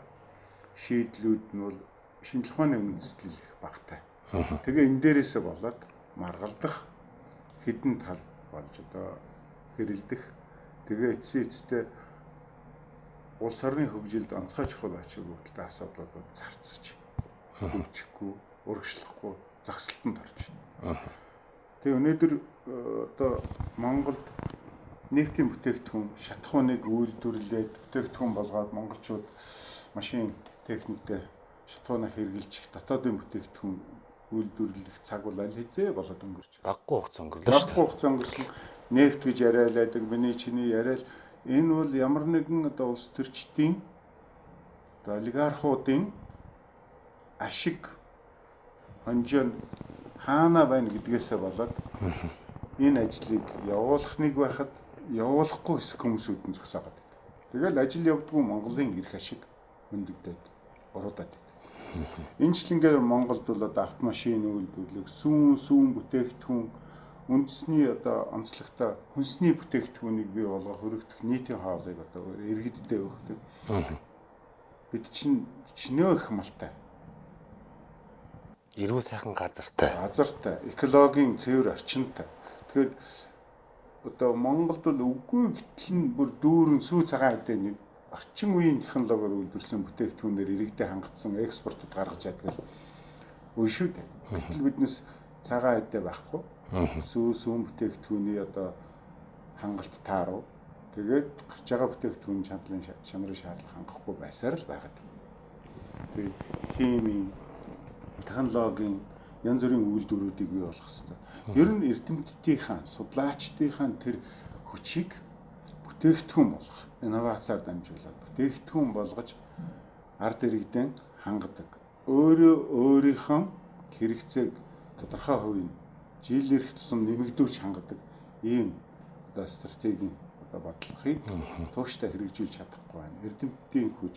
шийдлүүд нь бол шинжлэх ухааны үндэслэл их багтай. Тэгээ энэ дээрээсээ болоод маргалдах хідэн тал болж одоо хэрэлдэх. Тэгээ эцсийн улс орны хөгжилд онцгой чухал ачаал бүгдээ асуудлууд зарцж хөгжихгүй, урагшлахгүй, зогсолтонд орж байна. Тэгээ өнөөдөр одоо Монголд нефтийн бүтээгдэхүүн шатахууныг үйлдвэрлээд бүтээгдэхүүн болгоод монголчууд машин техниктэй шатахуунаа хэрэгжилж дотоодын бүтээгдэхүүн үйлдвэрлэх цаг бол аль хэзээ болоод өнгөрч байна. Багагүй хугацаа өнгөрлөө шүү дээ. Багагүй хугацаа өнгөрсөн нефт гэж яриалаадаг, миний чиний яриал энэ бол ямар нэгэн одоо улс төрчдийн одоо олигархуудын ашиг хонжоо хаана байна гэдгээсээ болоод энэ ажлыг явуулах нэг байхад явуулахгүй хэсэг хүмүүсүүд нь зогсоогоод байдаг. Тэгэл ажил явдггүй Монголын эрх ашиг хөндөгдөд уруудаад байдаг. Энэчлэнгээр Монголд бол одоо автомашин үйлдвэрлэх, сүүн бүтээгдэхүүн үндэсний одоо онцлогтой хүнсний бүтээгдэхүүнийг бий болгох хөрөгдөх нийтийн хоолойг одоо иргэддээ өгдөг. Бид чинь чинөө их малтай. Эрүүл сайхан газартай, экологийн цэвэр орчинтай. Тэгэхээр одоо Монголд бол үгүй гэтэл нь бүр дүүрэн сүү цагаан хэдэн орчин үеийн технологиор үйлдвэрсэн бүтээгдэхүүнээр иргэдэд хангацсан экспортод гаргаж яддаг үе шүү дээ. Гэтэл биднес цагаан хэдэн байхгүй. Сүүн бүтээгдэхүүний одоо хангалт таарав. Тэгээд гарч байгаа бүтээгдэхүүн чанарын шаардлага хангахгүй байсаар л байгаад. Тэгээд химийн, технологийн янз бүрийн үйлдвэрүүдийг бий болгох хэрэгтэй. Ер нь эрдэмтдийнхаа, судлаачдынхаа тэр хүчийг бүтээгдэхүүн болгох, инновацаар дамжуулаад бүтээгдэхүүн болгож ард иргэдэд хангадаг. Өөрийнхөө хэрэгцээг тодорхой хувийн жил ирэх тусам нэмэгдүүлж хангадаг ийм одоо стратегийн одоо бодлогыг тууштай хэрэгжүүлж чадахгүй байна. Эрдэмтдийн хүч,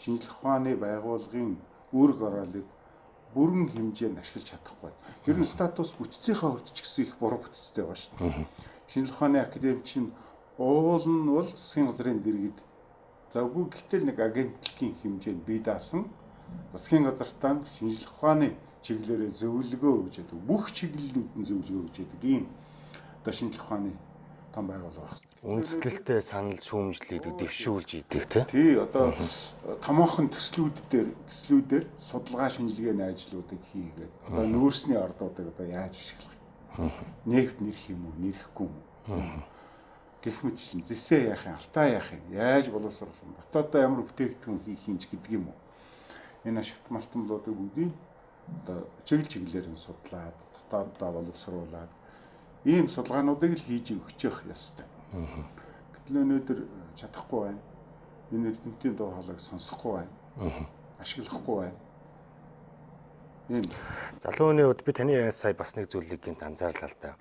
шинжлэх ухааны байгууллагын үүрэг ороолыг бүрэн хэмжээнд ашиглаж чадахгүй. Ер нь статус бүтцийнхээ хувьд ч гэсэн их буруу бүтцтэй байгаа шүү. Шинжлэх ухааны академич нь уул нь бол засгийн газрын дэргэд завгүй гэтэл нэг агентлагийн хэмжээнд бие даасан засгийн газартаа шинжлэх ухааны чиглэлээр зөвлөгөө өгч яадаг. Бүх чиглэлүүд нь зөвлөгөө өгч яадаг. Ийм одоо шинжлэх ухааны том байгууллага байна. Үндэслэлтэй санал шүүмжлэлийг дэвшүүлж идэг тий одоо томоохон төслүүдээр судалгаа шинжилгээний ажлуудыг хийгээд одоо нүүрсний ордуудыг одоо яаж ашиглах юм. Нефт нэрх юм уу, нэрхгүй юм уу? Гэх мэтчлэн зэсээ яах юм, алтаа яах юм, яаж боловсруулах юм, дотоодоо ямар бүтээгдэхүүн хийх юм гэдэг юм уу? Энэ ашигт малтамлуудыг бүгдийг одоо чиглэлээр нь судлаад, дотоодоо боловсруулаад ийм судалгаануудыг л хийж өгчих ёстой. Гэтэл өнөөдөр чадахгүй байна. Энэ эрдэмтдийн дуу хоолойг сонсохгүй байна. Ашиглахгүй байна. Ийм залуу хүний үед би таны ярианаас сая бас нэг зүйлийг гинт анзаарлаа л да.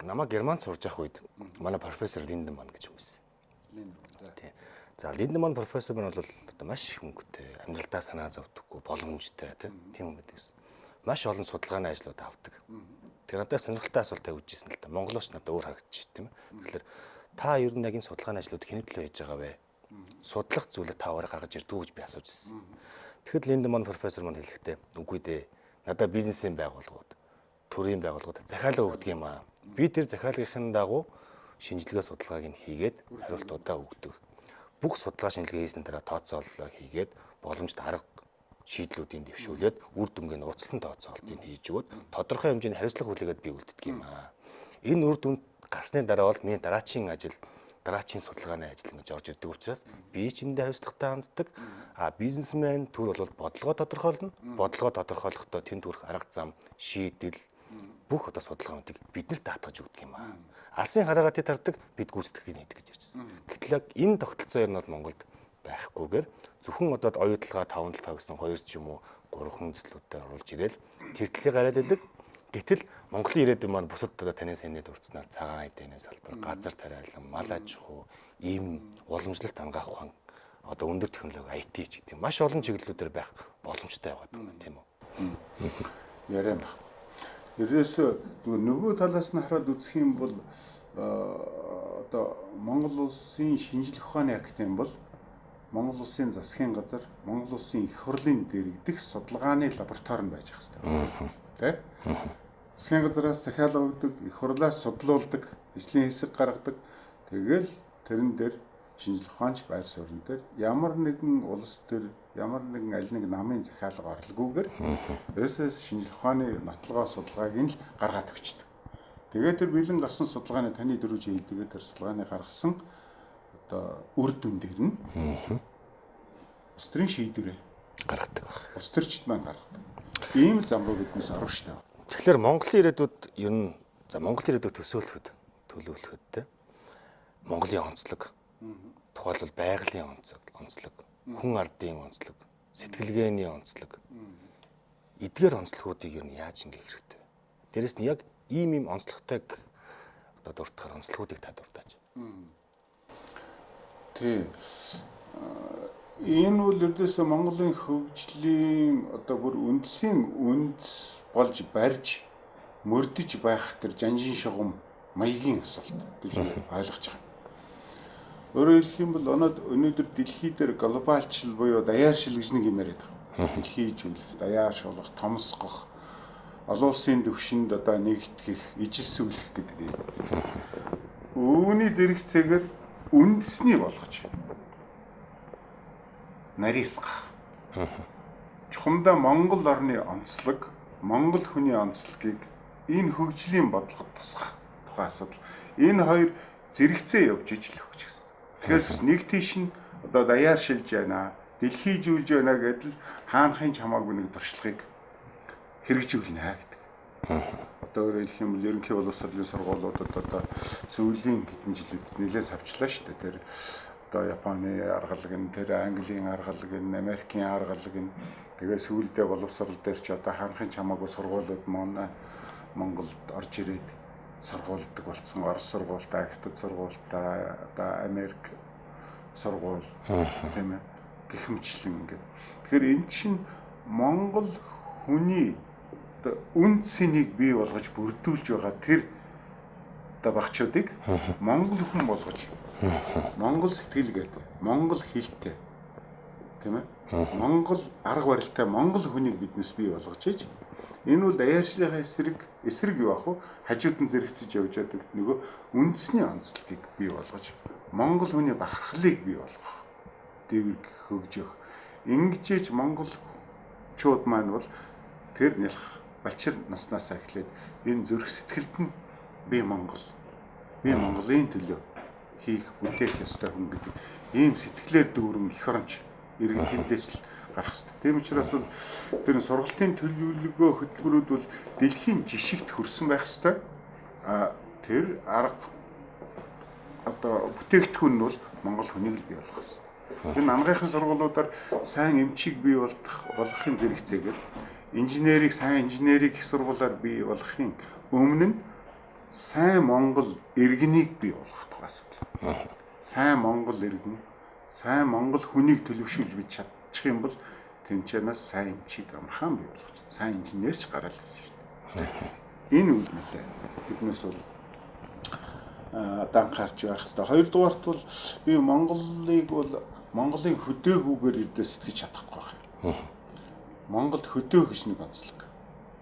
Намайг Германд сурж явах үед манай профессор Линдеман гэж юм байсан. Тийм. За Линдеман профессор нь бол одоо маш их мөнгөтэй, амьдралдаа санаа зовдөггүй, боломжтой тийм хүн байсан. Маш олон судалгааны ажлууд авдаг. Тэр надад сонирхолтой асуулт тавьж ирсэн л да. Монголооч надад өөр харагдчих тийм. Тэгэхээр та ер нь яг энэ судалгааны ажлууд хэний төлөө хийж байгаа вэ? Судлах зүйлээ та өөрөө гаргаж ирдүү гэж би асууж ирсэн. Тэгэхэд Линдеман профессор маань хэлэхдээ үгүй дээ. Надад бизнесийн байгууллагууд, төрийн байгууллагууд захиалга өгдөг юм аа. Би тэр захиалгын дагуу шинжилгээ судалгааг нь хийгээд хариултуудаа өгдөг. Бүх судалгаа шинжилгээ хийсний дараа тооцооллоо хийгээд боломжит арга шийдлүүдийн дэвшүүлээд үр дүнгийн урьдчилан тооцоолтыг хийж өгөөд тодорхой хэмжээний хариуцлага хүлээгээд би үлддэг юм аа. Энэ үр дүнд гарсны дараа бол миний дараачийн ажил, дараачийн судалгааны ажил гэж орж ирдэг учраас би ч эндээ хариуцлагатай ханддаг. Бизнесмен төр бол бодлогоо тодорхойлно. Бодлогоо тодорхойлохдоо тэнд хүрэх арга зам, шийдэл бүх одоо судалгаануудыг биднэрт даатгаж өгдөг юм аа. Алсын хараагаатыг тардаг, бид гүйцэтгэлийг хийдэг гэж ярьжсэн. Гэтэл яг энэ тогтолцоо ер нь бол Монголд байхгүйгээр зөвхөн одоо оюутлага 5-7 гэсэн 2 ч юм уу 3 төслүүдээр оруулж ирээл тэр төлөй гараад идэг. Гэтэл Монголын ирээдүйн маань бусад одоо таны саяны дурдсанаар цагаан эдийн салбар, газар тариалан, мал аж ахуй, ийм уламжлалт ангаах ухаан одоо өндөр технологи IT ч гэдэг маш олон чиглэлүүдээр байх боломжтой байгаад байна тийм үү. Яриа байх. Ерөөсөө нөгөө талаас нь хараад үзэх юм бол одоо Монгол улсын шинжлэх ухааны академи бол Монгол улсын засгийн газар, Монгол улсын их хурлын дэргэдэх судалгааны лаборатори нь байж ах хэрэгтэй. Тэ? Засгийн газараас захиалга өгдөг, их хурлаас судлуулдаг, ажлын хэсэг гаргадаг. Тэгэл тэрэн дээр шинжлэх ухаанч байр суурин дээр ямар нэгэн улс төр, ямар нэгэн аль нэг намын захиалга орлоггүйгээр ерөөсөө шинжлэх ухааны нотлогоо судалгааг нь л гаргаад өгчдөг. Тэгээд тэр бэлэн гарсан судалгааны таны дөрвж хийдгээд тэр судалгааны гаргасан одоо үр дүн дээр нь улс төрийн шийдвэрээ гаргадаг баг. Улс төрчд маань гаргадаг. Ийм зам руу биднээс орно шүү дээ. Тэгэхээр Монголын ирээдүйд ер нь Монголын ирээдүйд төлөвлөхөд те Монголын онцлог, тухайлбал байгалийн онцлог, хүн ардын онцлог, сэтгэлгээний онцлог, эдгээр онцлогуудыг ер нь яаж ингэх хэрэгтэй вэ? Дээрэс нь яг ийм онцлогтойг одоо дуртахаар онцлогуудыг та дуртаач. Тий. Энэ бол ердөөсөө Монголын хөгжлийн одоо бүр үндэс болж барьж мөрдөж байх тэр жанжин шугам маягийн асуулт гэж ойлгож байгаа. Өөрөөр хэлэх юм бол өнөөдөр дэлхий дээр глобалчил буюу даяаршил гэж нэг юм яриад байгаа. Дэлхий зүйлэх, даяаршуулах, томсгох, олон улсын төвшөнд одоо нэгтгэх, ижилсүүлэх гэдэг юм. Үүний зэрэгцээгээр үндэсний болгож нарийсгах. Чухамдаа Монгол орны онцлог, Монгол хүний онцлогийг энэ хөгжлийн бодлогод тусгах тухай асуудал. Энэ хоёр зэрэгцээ явж ижил өгч гэсэн. Тэгэхээр нэг тийш нь одоо даяар шилж байна, дэлхийжүүлж байна гэдэл хаанхын ч хамаагүй нэг туршлагыг хэрэгжүүлнэ гэдэг. Одоо өөрөөр хэлэх юм бол ерөнхий боловсролын сургуулиудад одоо сүүлийн хэдэн жилүүд нэлээд савчлаа шүү дээ. Тэр одоо Японы аргалаг нь, тэр Английн аргалаг нь, Америкийн аргалаг нь, тэгээ сүүлдээ боловсрол дээр ч одоо хаанхын ч хамаагүй сургуулиуд манай Монголд орж ирээд сургуулдаг болсон. Орос сургуультай, Хятад сургуультай, одоо Америк сургууль тийм ээ гэх мэтлэн ингээд. Тэгэхээр эн чинь Монгол хүний одоо үн цэнийг бий болгож бүрдүүлж байгаа тэр одоо багчуудыг Монгол хүн болгож Монгол сэтгэлгээд, Монгол хэлтэй тийм ээ Монгол арга барилтай Монгол хүнийг биднес бий болгож ийж энэ бол даяаршлынхаа эсрэг юу ах вэ? Хажууд нь зэрэгцэж явж байдаг нөгөө үндэсний онцлогийг бий болгож Монгол хүний бахархлыг бий болгох, дэврэг хөгжих. Ингэжээч монголчууд маань бол тэр нялх балчир наснаасаа эхлээд энэ зүрх сэтгэлд нь би Монголын төлөө хийх бүтээх ёстой хүн гэдэг ийм сэтгэлээр дүүрэн эх оронч иргэн тэндээс л гарах хэрэгтэй. Тийм учраас бол тэр сургалтын төлөвлөгөө хөтөлбөрүүд бол дэлхийн жишгт хүрсэн байх ёстой. Тэр арга одоо бүтээгдэхүүн нь бол Монгол хүнийг л бий болгох ёстой. Тэр намгайхан сургуулиудаар сайн эмчийг бий болгохын зэрэгцээгээр сайн инженерийг их сургуулиар бий болгохын өмнө нь сайн Монгол иргэнийг бий болгох тухай асуудал. Сайн Монгол иргэн, сайн Монгол хүнийг төлөвшүүлж бий чадчих юм бол тэнцэнээс сайн эмчийг амархан бий болгож, сайн инженерч гараад ирнэ шүү дээ. Энэ үднээсээ биднээс бол данхаарч байх хэрэгтэй. Хоёрдугаарт бол би Монголын хөдөөгүүгээр ирдэ сэтгэж чадахгүй байх юм. Монголд хөдөө гэж нэг онцлог.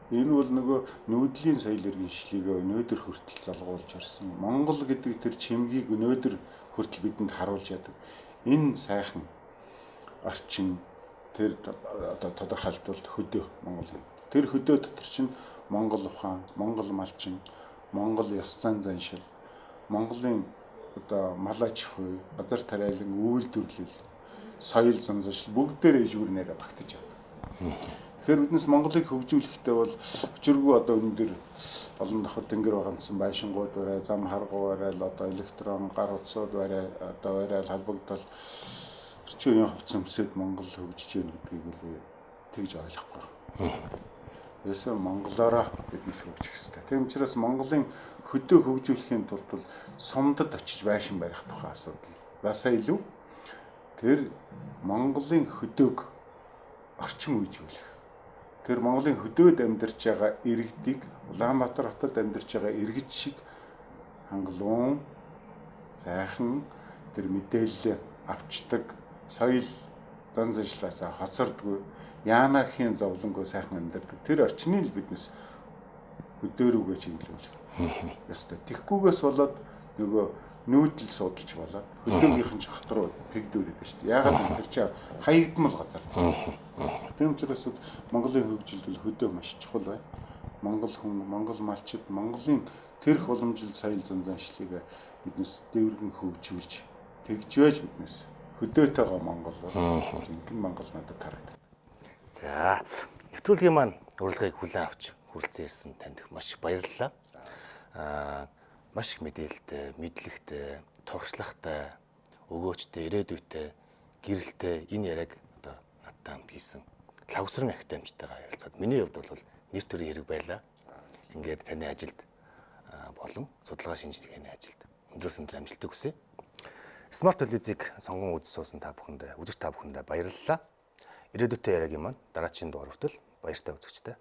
Энэ бол нөгөө нүүдлийн соёл иргэншлийг өнөөдөр хүртэл залгуулж ирсэн. Монгол гэдэг тэр чимгийг өнөөдөр хүртэл бидэнд харуулж яадаг. Энэ сайхан орчин тэр одоо тодорхойлтолд хөдөө Монгол. Тэр хөдөө дотор чинь Монгол ухаан, Монгол малчин, Монгол ёс зан заншил, Монголын одоо мал аж ахуй, газар тариалан үйлдвэрлэл, соёл зан заншил бүгдээр ижгүүрнээр багтаж байна. Тэгэхээр биднес Монголыг хөгжүүлэхдээ бол өчиргүй одоо энэ дэр олон давхар тэнгэр багцсан байшингууд барай, зам харгуу барай, одоо электрон гар утсууд барай, одоо барай халбагдал орчин үеийн хувцас өмсөд Монгол хөгжиж байна гэдгийг бол тэгж ойлгохгүй. Яасан монголоороо биднес хөгжих хэрэгтэй. Тийм учраас Монголын хөдөө хөгжүүлэхийн тулд бол сумдад очиж байшин барих тухай асуудал. Басаа илүү тэр Монголын хөдөөг орчин үеижүүлэх. Тэр Монголын хөдөөд амьдарч байгаа иргэдийг Улаанбаатар хотод амьдарч байгаа иргэд шиг хангалуун, сайхан тэр мэдээлэл авчдаг, соёл зан заншлаасаа хоцордгүй, яана гэхийн зовлонгүй сайхан амьдардаг. Тэр орчныг л биднес хөдөөрөөгөө чиглүүлэх ёстой. Тэгхгүйгээс болоод нөгөө нүүдэл судалж болоод хөдөөгийнхэн ч хот руу тэгдүүрээд байна шүү дээ. Яагаад тэр чинь хаягдмал газар. Тийм учраас Монголын хөгжилд хөдөө маш чухал байна. Монгол хүн, монгол малчид, Монголын тэрх уламжлал соёл зан заншлыг биднес дэврэгэн хөгжүүлж тэгж байж биднес хөдөөтэйгөө Монгол ингэн Монгол надад харагдав. За, нэвтрүүлгийн маань урилгыг хүлээн авч хүрэлцэн ирсэн танд их маш баярлалаа. Маш их мэдээлэлтэй, мэдлэгтэй, туршлагатай, өгөөчтэй, ирээдүйтэй, гэрэлтэй энэ яриаг одоо надтай хамт хийсэн лавсран ахтай амжтайгаа ярилцаад миний хувьд бол нэр төрийн хэрэг байлаа. Ингээд таны ажилд болон судалгаа шинжилгээний ажилд өндөр амжилт өгсөе. Смарт телевизийг сонгон үзэж суусан та бүхэндээ баярлалаа. Ирээдүйтэй яриагийн маань дараагийн дугаар хүртэл баяртай үзэгчтэй